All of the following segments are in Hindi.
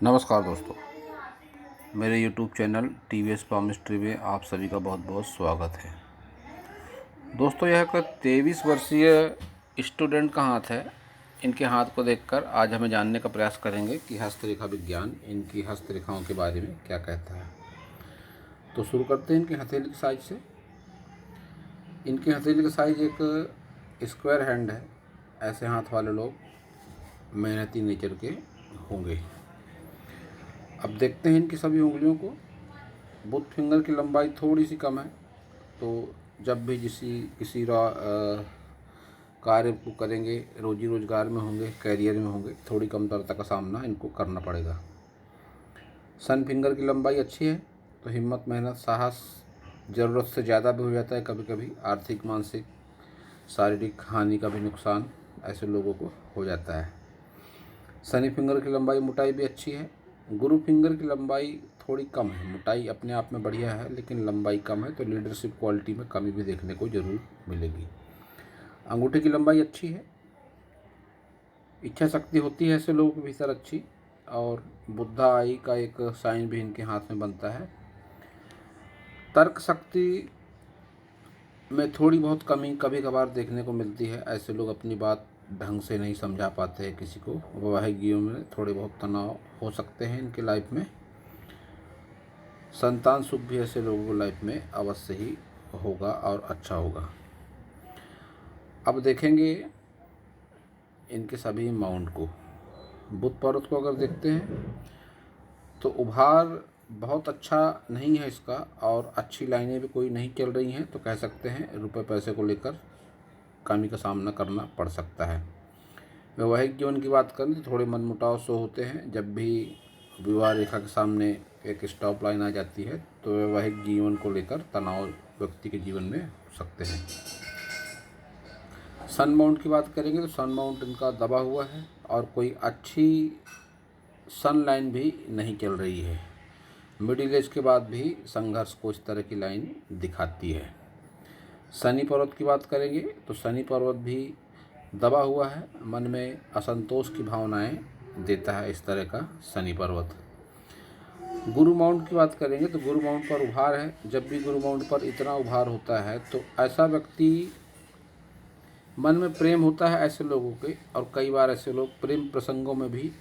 नमस्कार दोस्तों, मेरे YouTube चैनल TVS पामिस्ट्री में आप सभी का बहुत बहुत स्वागत है। दोस्तों, यह एक 23 वर्षीय स्टूडेंट का हाथ है। इनके हाथ को देखकर आज हमें जानने का प्रयास करेंगे कि हस्तरेखा विज्ञान इनकी हस्तरेखाओं के बारे में क्या कहता है। तो शुरू करते हैं इनके हथेली की साइज से। इनके हथेली का साइज एक स्क्वायर हैंड है। ऐसे हाथ वाले लोग मेहनती नेचर के होंगे। अब देखते हैं इनकी सभी उंगलियों को। बुथ फिंगर की लंबाई थोड़ी सी कम है, तो जब भी किसी कार्य को करेंगे, रोजी रोजगार में होंगे, कैरियर में होंगे, थोड़ी कमतरता का सामना इनको करना पड़ेगा। सन फिंगर की लंबाई अच्छी है, तो हिम्मत, मेहनत, साहस ज़रूरत से ज़्यादा भी हो जाता है। कभी कभी आर्थिक, मानसिक, शारीरिक हानि का भी नुकसान ऐसे लोगों को हो जाता है। शनि फिंगर की लंबाई, मोटाई भी अच्छी है। गुरु फिंगर की लंबाई थोड़ी कम है। मोटाई अपने आप में बढ़िया है, लेकिन लंबाई कम है, तो लीडरशिप क्वालिटी में कमी भी देखने को जरूर मिलेगी। अंगूठे की लंबाई अच्छी है। इच्छा शक्ति होती है ऐसे लोगों के भीतर अच्छी, और बुद्धा आई का एक साइन भी इनके हाथ में बनता है। तर्क शक्ति में थोड़ी बहुत कमी कभी कभार देखने को मिलती है। ऐसे लोग अपनी बात ढंग से नहीं समझा पाते हैं किसी को। वैवाहिक जीवन में थोड़े बहुत तनाव हो सकते हैं इनके लाइफ में। संतान सुख भी ऐसे लोगों को लाइफ में अवश्य ही होगा और अच्छा होगा। अब देखेंगे इनके सभी माउंट को। बुध पर्वत को अगर देखते हैं तो उभार बहुत अच्छा नहीं है इसका, और अच्छी लाइनें भी कोई नहीं चल रही हैं, तो कह सकते हैं रुपए पैसे को लेकर कमी का सामना करना पड़ सकता है। वैवाहिक जीवन की बात करें तो थोड़े मनमुटाव शो होते हैं। जब भी विवाह रेखा के सामने एक स्टॉप लाइन आ जाती है, तो वैवाहिक जीवन को लेकर तनाव व्यक्ति के जीवन में हो सकते हैं। सन माउंट की बात करेंगे तो सन माउंट इनका दबा हुआ है, और कोई अच्छी सन लाइन भी नहीं चल रही है। मिडिल एज के बाद भी संघर्ष को इस तरह की लाइन दिखाती है। शनि पर्वत की बात करेंगे तो शनि पर्वत भी दबा हुआ है। मन में असंतोष की भावनाएं देता है इस तरह का शनि पर्वत। गुरु माउंट की बात करेंगे तो गुरु माउंट पर उभार है। जब भी गुरु माउंट पर इतना उभार होता है, तो ऐसा व्यक्ति, मन में प्रेम होता है ऐसे लोगों के, और कई बार ऐसे लोग प्रेम प्रसंगों में भी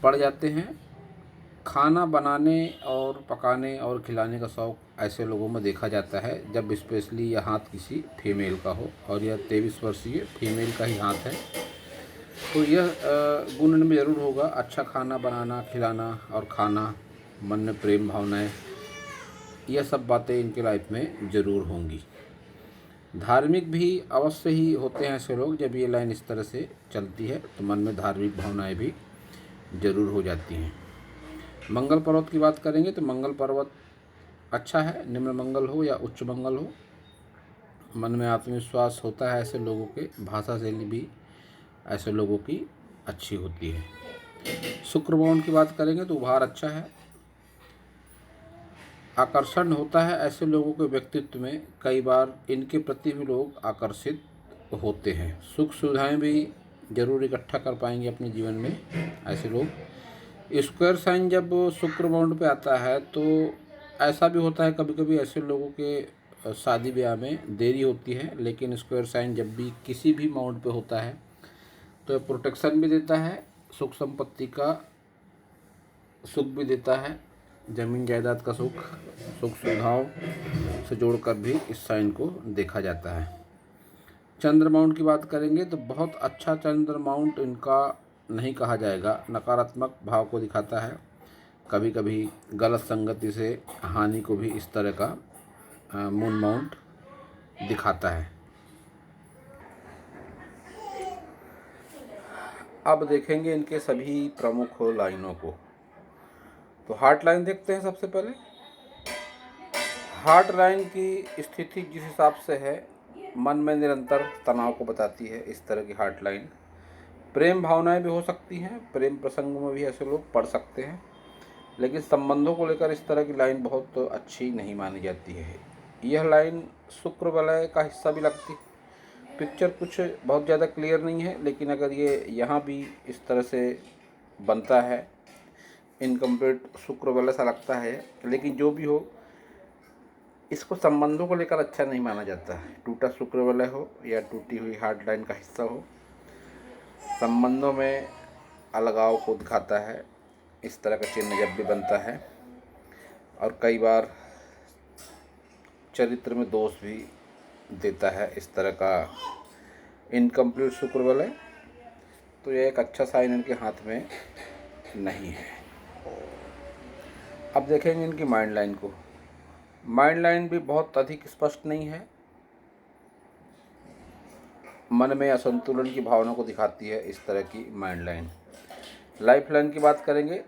पड़ जाते हैं। खाना बनाने और पकाने और खिलाने का शौक़ ऐसे लोगों में देखा जाता है, जब स्पेशली यह हाथ किसी फीमेल का हो, और यह 23 वर्षीय फीमेल का ही हाथ है, तो यह गुण इनमें ज़रूर होगा। अच्छा खाना बनाना, खिलाना और खाना, मन में प्रेम भावनाएं, यह सब बातें इनके लाइफ में ज़रूर होंगी। धार्मिक भी अवश्य ही होते हैं ऐसे लोग। जब ये लाइन इस तरह से चलती है, तो मन में धार्मिक भावनाएं भी ज़रूर हो जाती हैं। मंगल पर्वत की बात करेंगे तो मंगल पर्वत अच्छा है। निम्न मंगल हो या उच्च मंगल हो, मन में आत्मविश्वास होता है ऐसे लोगों के। भाषा शैली भी ऐसे लोगों की अच्छी होती है। शुक्र बाउंड की बात करेंगे तो उभार अच्छा है। आकर्षण होता है ऐसे लोगों के व्यक्तित्व में। कई बार इनके प्रति भी लोग आकर्षित होते हैं। सुख सुविधाएं भी जरूर इकट्ठा कर पाएंगे अपने जीवन में ऐसे लोग। स्क्वायर साइन जब शुक्र बाउंड पे आता है, तो ऐसा भी होता है कभी कभी ऐसे लोगों के शादी ब्याह में देरी होती है। लेकिन स्क्वायर साइन जब भी किसी भी माउंट पे होता है, तो प्रोटेक्शन भी देता है, सुख संपत्ति का सुख भी देता है, जमीन जायदाद का सुख, सुख सुविधाओं से जोड़कर भी इस साइन को देखा जाता है। चंद्र माउंट की बात करेंगे तो बहुत अच्छा चंद्र माउंट इनका नहीं कहा जाएगा। नकारात्मक भाव को दिखाता है। कभी कभी गलत संगति से हानि को भी इस तरह का मून माउंट दिखाता है। अब देखेंगे इनके सभी प्रमुख लाइनों को। तो हार्ट लाइन देखते हैं सबसे पहले। हार्ट लाइन की स्थिति जिस हिसाब से है, मन में निरंतर तनाव को बताती है इस तरह की हार्ट लाइन। प्रेम भावनाएं भी हो सकती हैं, प्रेम प्रसंग में भी ऐसे लोग पढ़ सकते हैं, लेकिन संबंधों को लेकर इस तरह की लाइन बहुत अच्छी नहीं मानी जाती है। यह लाइन शुक्र वलय का हिस्सा भी लगती है। पिक्चर कुछ बहुत ज़्यादा क्लियर नहीं है, लेकिन अगर ये यहाँ भी इस तरह से बनता है, इनकम्प्लीट शुक्र वाला सा लगता है, लेकिन जो भी हो इसको संबंधों को लेकर अच्छा नहीं माना जाता है। टूटा शुक्र वाला हो या टूटी हुई हार्ट लाइन का हिस्सा हो, संबंधों में अलगाव को दिखाता है। इस तरह का चिन्ह जब भी बनता है, और कई बार चरित्र में दोष भी देता है इस तरह का इनकम्प्लीट शुक्र वलय, तो यह एक अच्छा साइन इनके हाथ में नहीं है। अब देखेंगे इनकी माइंड लाइन को। माइंड लाइन भी बहुत अधिक स्पष्ट नहीं है, मन में असंतुलन की भावना को दिखाती है इस तरह की माइंड लाइन। लाइफ लाइन की बात करेंगे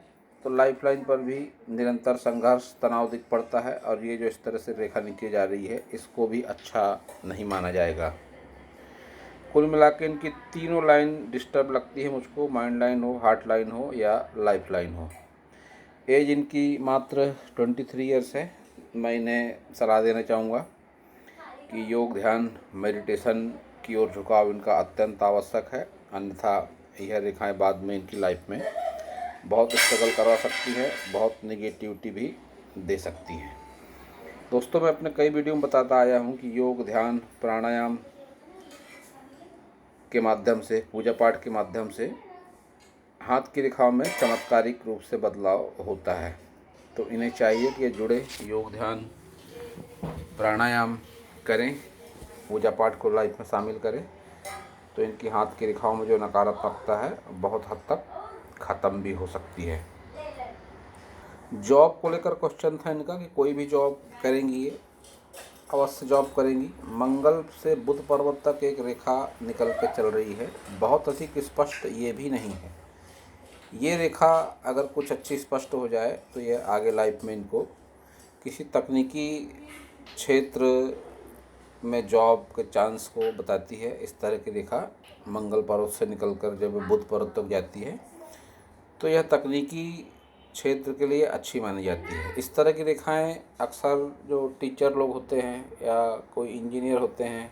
तो लाइफ लाइन पर भी निरंतर संघर्ष, तनाव दिख पड़ता है, और ये जो इस तरह से रेखा नीचे जा रही है इसको भी अच्छा नहीं माना जाएगा। कुल मिला के इनकी तीनों लाइन डिस्टर्ब लगती है मुझको, माइंड लाइन हो, हार्ट लाइन हो या लाइफ लाइन हो। एज इनकी मात्र 23 ईयर्स है। मैं इन्हें सलाह देना चाहूँगा कि योग, ध्यान, मेडिटेशन की ओर झुकाव इनका अत्यंत आवश्यक है, अन्यथा यह रेखाएं बाद में इनकी लाइफ में बहुत स्ट्रगल करवा सकती है, बहुत नेगेटिविटी भी दे सकती है। दोस्तों, मैं अपने कई वीडियो में बताता आया हूँ कि योग, ध्यान, प्राणायाम के माध्यम से, पूजा पाठ के माध्यम से हाथ की रेखाओं में चमत्कारिक रूप से बदलाव होता है। तो इन्हें चाहिए कि ये जुड़े, योग, ध्यान, प्राणायाम करें, पूजा पाठ को लाइफ में शामिल करें, तो इनकी हाथ की रेखाओं में जो नकारात्मकता है बहुत हद तक ख़त्म भी हो सकती है। जॉब को लेकर क्वेश्चन था इनका कि कोई भी जॉब करेंगी, ये अवश्य जॉब करेंगी। मंगल से बुध पर्वत तक एक रेखा निकल के चल रही है, बहुत अधिक स्पष्ट ये भी नहीं है। ये रेखा अगर कुछ अच्छी स्पष्ट हो जाए तो ये आगे लाइफ में इनको किसी तकनीकी क्षेत्र में जॉब के चांस को बताती है। इस तरह की रेखा मंगल पर्वत से निकलकर जब बुध पर्वत तक जाती है तो यह तकनीकी क्षेत्र के लिए अच्छी मानी जाती है। इस तरह की रेखाएं अक्सर जो टीचर लोग होते हैं या कोई इंजीनियर होते हैं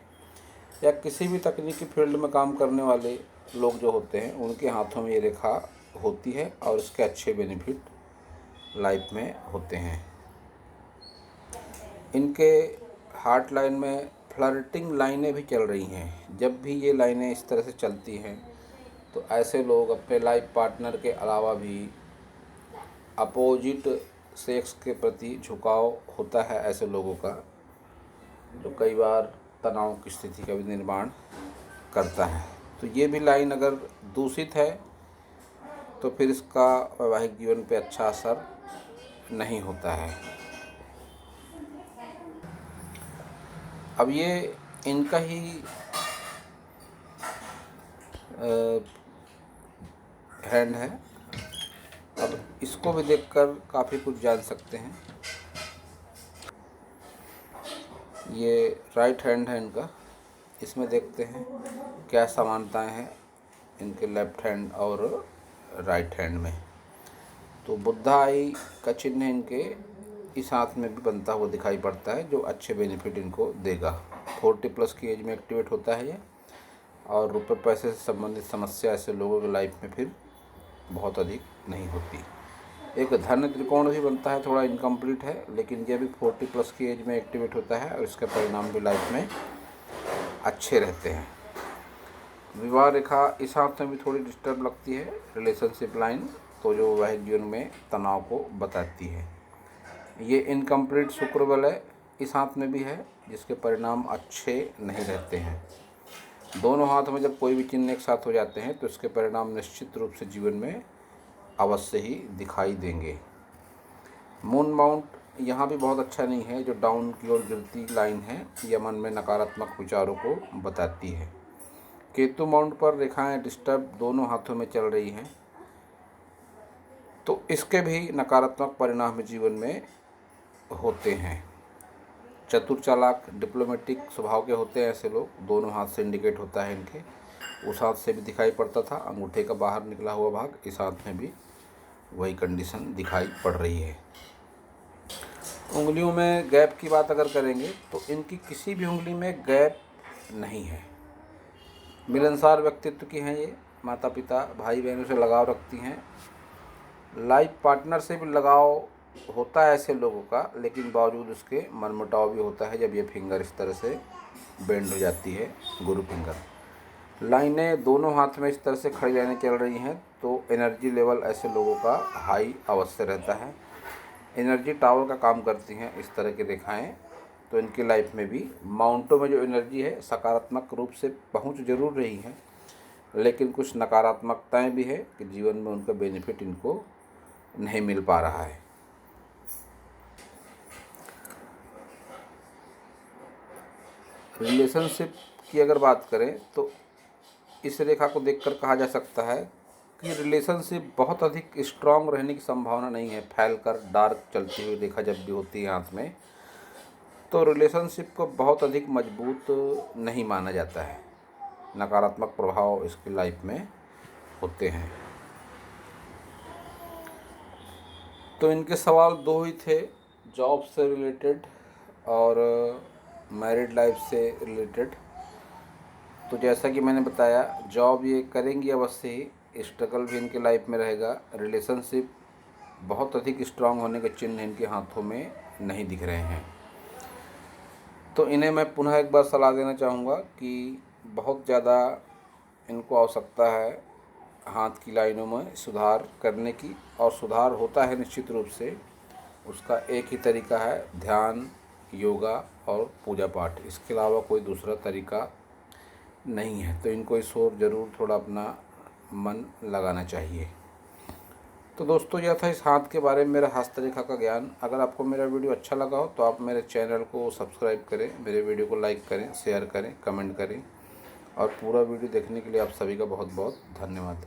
या किसी भी तकनीकी फील्ड में काम करने वाले लोग जो होते हैं, उनके हाथों में ये रेखा होती है और इसके अच्छे बेनिफिट लाइफ में होते हैं। इनके हार्ट लाइन में फ्लर्टिंग लाइनें भी चल रही हैं। जब भी ये लाइनें इस तरह से चलती हैं तो ऐसे लोग अपने लाइफ पार्टनर के अलावा भी अपोजिट सेक्स के प्रति झुकाव होता है ऐसे लोगों का, जो कई बार तनाव की स्थिति का भी निर्माण करता है। तो ये भी लाइन अगर दूषित है तो फिर इसका वैवाहिक जीवन पे अच्छा असर नहीं होता है। अब ये इनका ही हैंड है। अब इसको भी देखकर काफ़ी कुछ जान सकते हैं। ये राइट हैंड है इनका, इसमें देखते हैं क्या समानताएं हैं इनके लेफ्ट हैंड और राइट हैंड में। तो बुद्धा आई का चिन्ह इनके इस हाथ में भी बनता हुआ दिखाई पड़ता है, जो अच्छे बेनिफिट इनको देगा। 40+ की एज में एक्टिवेट होता है ये, और रुपए पैसे से संबंधित समस्या ऐसे लोगों की लाइफ में फिर बहुत अधिक नहीं होती। एक धन त्रिकोण भी बनता है, थोड़ा इनकम्प्लीट है, लेकिन ये भी 40+ की एज में एक्टिवेट होता है और इसके परिणाम भी लाइफ में अच्छे रहते हैं। विवाह रेखा इस हाथ में भी थोड़ी डिस्टर्ब लगती है, रिलेशनशिप लाइन, तो जो वैवाहिक जीवन में तनाव को बताती है। ये इनकम्प्लीट शुक्र वलय इस हाथ में भी है, जिसके परिणाम अच्छे नहीं रहते हैं। दोनों हाथ में जब कोई भी चिन्ह एक साथ हो जाते हैं तो इसके परिणाम निश्चित रूप से जीवन में अवश्य ही दिखाई देंगे। मून माउंट यहाँ भी बहुत अच्छा नहीं है, जो डाउन की ओर गिरती लाइन है, यह मन में नकारात्मक विचारों को बताती है। केतु माउंट पर रेखाएं डिस्टर्ब दोनों हाथों में चल रही हैं, तो इसके भी नकारात्मक परिणाम जीवन में होते हैं। चतुर, चालाक, डिप्लोमेटिक स्वभाव के होते हैं ऐसे लोग। दोनों हाथ से इंडिकेट होता है इनके, उस हाथ से भी दिखाई पड़ता था, अंगूठे का बाहर निकला हुआ भाग, इस हाथ में भी वही कंडीशन दिखाई पड़ रही है। उंगलियों में गैप की बात अगर करेंगे तो इनकी किसी भी उंगली में गैप नहीं है। मिलनसार व्यक्तित्व की हैं ये, माता पिता भाई बहनों से लगाव रखती हैं, लाइफ पार्टनर से भी लगाव होता है ऐसे लोगों का, लेकिन बावजूद उसके मनमुटाव भी होता है जब ये फिंगर इस तरह से बेंड हो जाती है, गुरु फिंगर। लाइनें दोनों हाथ में इस तरह से खड़ी लाइनें चल रही हैं तो एनर्जी लेवल ऐसे लोगों का हाई अवश्य रहता है। एनर्जी टावर का काम करती हैं इस तरह की रेखाएं। तो इनकी लाइफ में भी माउंटों में जो एनर्जी है सकारात्मक रूप से पहुंच जरूर रही है, लेकिन कुछ नकारात्मकताएं भी है कि जीवन में उनका बेनिफिट इनको नहीं मिल पा रहा है। रिलेशनशिप की अगर बात करें तो इस रेखा को देखकर कहा जा सकता है कि रिलेशनशिप बहुत अधिक स्ट्रांग रहने की संभावना नहीं है। फैलकर डार्क चलती हुई रेखा जब भी होती है हाथ में, तो रिलेशनशिप को बहुत अधिक मजबूत नहीं माना जाता है। नकारात्मक प्रभाव इसकी लाइफ में होते हैं। तो इनके सवाल दो ही थे, जॉब से रिलेटेड और मैरिड लाइफ से रिलेटेड। तो जैसा कि मैंने बताया, जॉब ये करेंगी अवश्य ही, स्ट्रगल भी इनके लाइफ में रहेगा। रिलेशनशिप बहुत अधिक स्ट्रांग होने के चिन्ह इनके हाथों में नहीं दिख रहे हैं। तो इन्हें मैं पुनः एक बार सलाह देना चाहूँगा कि बहुत ज़्यादा इनको आवश्यकता है हाथ की लाइनों में सुधार करने की, और सुधार होता है निश्चित रूप से। उसका एक ही तरीका है, ध्यान, योगा और पूजा पाठ। इसके अलावा कोई दूसरा तरीका नहीं है। तो इनको इस ओर ज़रूर थोड़ा अपना मन लगाना चाहिए। तो दोस्तों, यह था इस हाथ के बारे में मेरा हस्तरेखा का ज्ञान। अगर आपको मेरा वीडियो अच्छा लगा हो तो आप मेरे चैनल को सब्सक्राइब करें, मेरे वीडियो को लाइक करें, शेयर करें, कमेंट करें, और पूरा वीडियो देखने के लिए आप सभी का बहुत बहुत धन्यवाद।